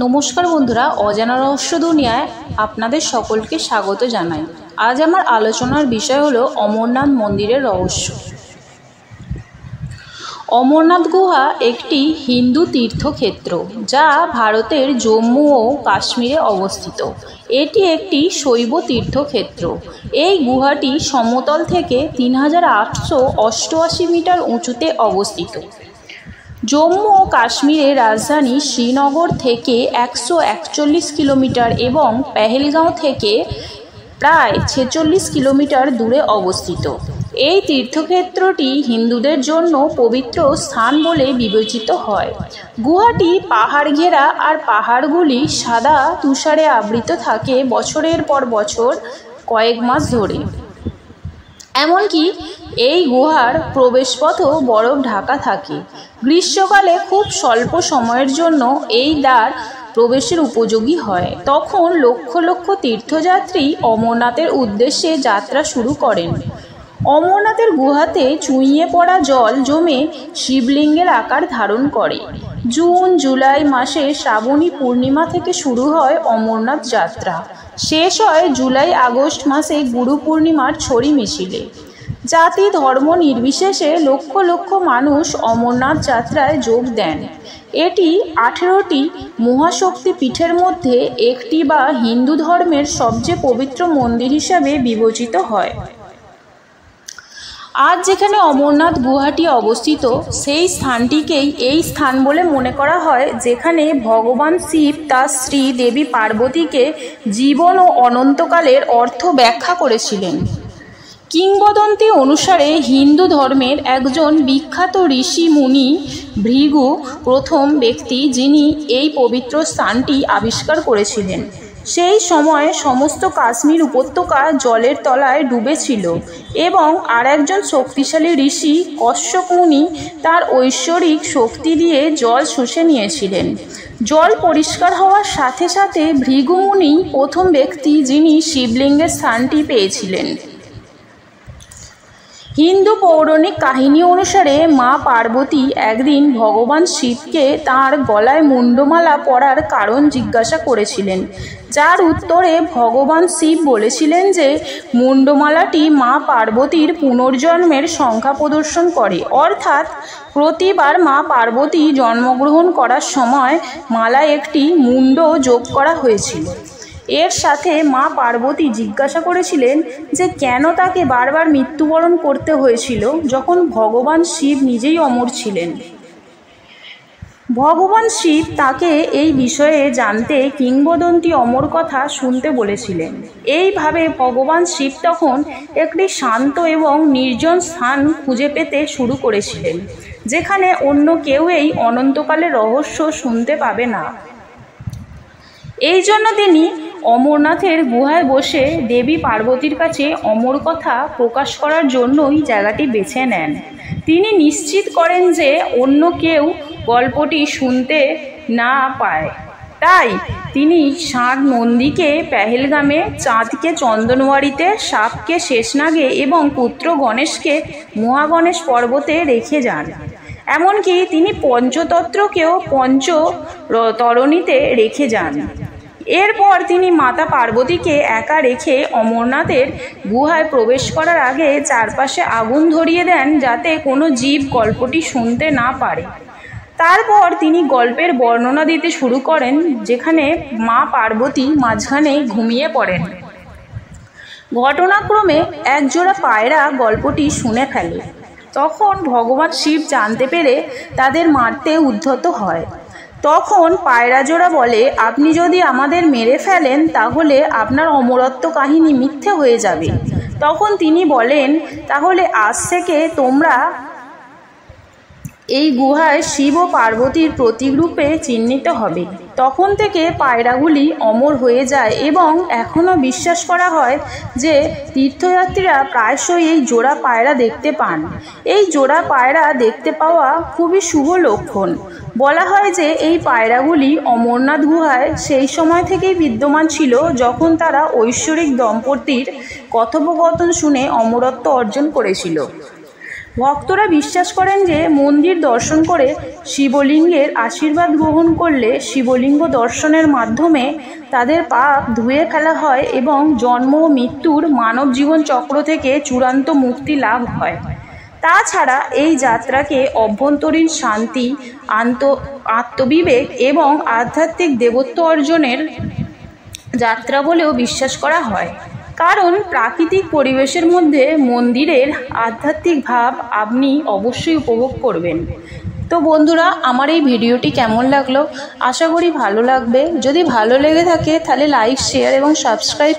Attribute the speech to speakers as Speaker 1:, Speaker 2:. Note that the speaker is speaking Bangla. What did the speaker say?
Speaker 1: নমস্কার বন্ধুরা, অজানা রহস্য দুনিয়ায় আপনাদের সকলকে স্বাগত জানাই। আজ আমার আলোচনার বিষয় হলো অমরনাথ মন্দিরের রহস্য। অমরনাথ গুহা একটি হিন্দু তীর্থক্ষেত্র যা ভারতের জম্মু ও কাশ্মীরে অবস্থিত। এটি একটি শৈব তীর্থক্ষেত্র। এই গুহাটি সমতল থেকে 3888 মিটার উঁচুতে অবস্থিত। জম্মু ও কাশ্মীরের রাজধানী শ্রীনগর থেকে 141 কিলোমিটার এবং পেহেলগাঁও থেকে প্রায় 46 কিলোমিটার দূরে অবস্থিত। এই তীর্থক্ষেত্রটি হিন্দুদের জন্য পবিত্র স্থান বলে বিবেচিত হয়। গুহাটি পাহাড় ঘেরা, আর পাহাড়গুলি সাদা তুষারে আবৃত থাকে বছরের পর বছর কয়েক মাস ধরে। এমনকি এই গুহার প্রবেশপথও বরফ ঢাকা থাকে। গ্রীষ্মকালে খুব স্বল্প সময়ের জন্য এই দ্বার প্রবেশের উপযোগী হয়। তখন লক্ষ লক্ষ তীর্থযাত্রী অমরনাথের উদ্দেশ্যে যাত্রা শুরু করেন। অমরনাথের গুহাতে চুঁইয়ে পড়া জল জমে শিবলিঙ্গের আকার ধারণ করে। জুন জুলাই মাসে শ্রাবণী পূর্ণিমা থেকে শুরু হয় অমরনাথ যাত্রা, শেষ হয় জুলাই আগস্ট মাসে গুরু পূর্ণিমার ছড়ি মিছিলে। জাতি ধর্ম নির্বিশেষে লক্ষ লক্ষ মানুষ অমরনাথ যাত্রায় যোগ দেন। এটি 18টি মহাশক্তি পীঠের মধ্যে একটি বা হিন্দু ধর্মের সবচেয়ে পবিত্র মন্দির হিসাবে বিবেচিত হয়। আজ যেখানে অমরনাথ গুহাটি অবস্থিত, সেই স্থানটিকেই এই স্থান বলে মনে করা হয় যেখানে ভগবান শিব তার স্ত্রী দেবী পার্বতীকে জীবন ও অনন্তকালের অর্থ ব্যাখ্যা করেছিলেন। কিংবদন্তি অনুসারে হিন্দু ধর্মের একজন বিখ্যাত ঋষি মুনি ভৃগু প্রথম ব্যক্তি যিনি এই পবিত্র স্থানটি আবিষ্কার করেছিলেন। সেই সময়ে সমস্ত কাশ্মীর উপত্যকা জলের তলায় ডুবেছিল এবং আর একজন শক্তিশালী ঋষি কশ্যপ মুনি তার ঐশ্বরিক শক্তি দিয়ে জল শুষে নিয়েছিলেন। জল পরিষ্কার হওয়ার সাথে সাথে ভৃগু মুনি প্রথম ব্যক্তি যিনি শিবলিঙ্গের স্থানটি পেয়েছিলেন। হিন্দু পৌরাণিক কাহিনী অনুসারে মা পার্বতী একদিন ভগবান শিবকে তাঁর গলায় মুন্ডমালা পরার কারণ জিজ্ঞাসা করেছিলেন, যার উত্তরে ভগবান শিব বলেছিলেন যে মুন্ডমালাটি মা পার্বতীর পুনর্জন্মের সংখ্যা প্রদর্শন করে, অর্থাৎ প্রতিবার মা পার্বতী জন্মগ্রহণ করার সময় মালায় একটি মুন্ড যোগ করা হয়েছিল। এর সাথে মা পার্বতী জিজ্ঞাসা করেছিলেন যে কেন তাকে বারবার মৃত্যুবরণ করতে হয়েছিল যখন ভগবান শিব নিজেই অমর ছিলেন। ভগবান শিব তাকে এই বিষয়ে জানতে কিংবদন্তি অমর কথা শুনতে বলেছিলেন। এইভাবে ভগবান শিব তখন একটি শান্ত এবং নির্জন স্থান খুঁজে পেতে শুরু করেছিলেন যেখানে অন্য কেউ এই অনন্তকালের রহস্য শুনতে পাবে না। এই জন্য তিনি অমরনাথের গুহায় বসে দেবী পার্বতীর কাছে অমর কথা প্রকাশ করার জন্যই জায়গাটি বেছে নেন। তিনি নিশ্চিত করেন যে অন্য কেউ গল্পটি শুনতে না পায়। তাই তিনি ষাঁড় নন্দীকে পেহেলগামে, চাঁদকে চন্দনওয়ারিতে, সাপকে শেষনাগে এবং পুত্র গণেশকে মহাগণেশ পর্বতে রেখে যান। এমনকি তিনি পঞ্চতত্ত্বকেও পঞ্চতরণীতে রেখে যান। এরপর তিনি মাতা পার্বতীকে একা রেখে অমরনাথের গুহায় প্রবেশ করার আগে চারপাশে আগুন ধরিয়ে দেন যাতে কোনো জীব গল্পটি শুনতে না পারে। তারপর তিনি গল্পের বর্ণনা দিতে শুরু করেন যেখানে মা পার্বতী মাঝখানে ঘুমিয়ে পড়েন। ঘটনাক্রমে একজোড়া পায়রা গল্পটি শুনে ফেলে। তখন ভগবান শিব জানতে পেরে তাদের মারতে উদ্ধত হয়। তখন পায়রা জোড়া বলে, আপনি যদি আমাদের মেরে ফেলেন তাহলে আপনার অমরত্ব কাহিনী মিথ্যে হয়ে যাবে। তখন তিনি বলেন, তাহলে আজ থেকে তোমরা এই গুহায় শিব ও পার্বতীর প্রতীকরূপে চিহ্নিত হবে। তখন থেকে পায়রাগুলি অমর হয়ে যায় এবং এখনও বিশ্বাস করা হয় যে তীর্থযাত্রীরা প্রায়শই এই জোড়া পায়রা দেখতে পান। এই জোড়া পায়রা দেখতে পাওয়া খুবই শুভ লক্ষণ। বলা হয় যে এই পায়রাগুলি অমরনাথ গুহায় সেই সময় থেকেই বিদ্যমান ছিল যখন তারা ঐশ্বরিক দম্পতির কথোপকথন শুনে অমরত্ব অর্জন করেছিল। ভক্তরা বিশ্বাস করেন যে মন্দির দর্শন করে শিবলিঙ্গের আশীর্বাদ গ্রহণ করলে শিবলিঙ্গ দর্শনের মাধ্যমে তাদের পাপ ধুয়ে ফেলা হয় এবং জন্ম ও মৃত্যুর মানব জীবন চক্র থেকে চূড়ান্ত মুক্তি লাভ হয়। তাছাড়া এই যাত্রাকে অভ্যন্তরীণ শান্তি, আত্মবিবেক এবং আধ্যাত্মিক দেবত্ব অর্জনের যাত্রা বলেও বিশ্বাস করা হয়, কারণ প্রাকৃতিক পরিবেশের মধ্যে মন্দিরের আধ্যাত্মিক ভাব আপনি অবশ্যই উপভোগ করবেন। তো বন্ধুরা, আমার এই ভিডিওটি কেমন লাগলো? আশা করি ভালো লাগবে। যদি ভালো লেগে থাকে তাহলে লাইক, শেয়ার এবং সাবস্ক্রাইব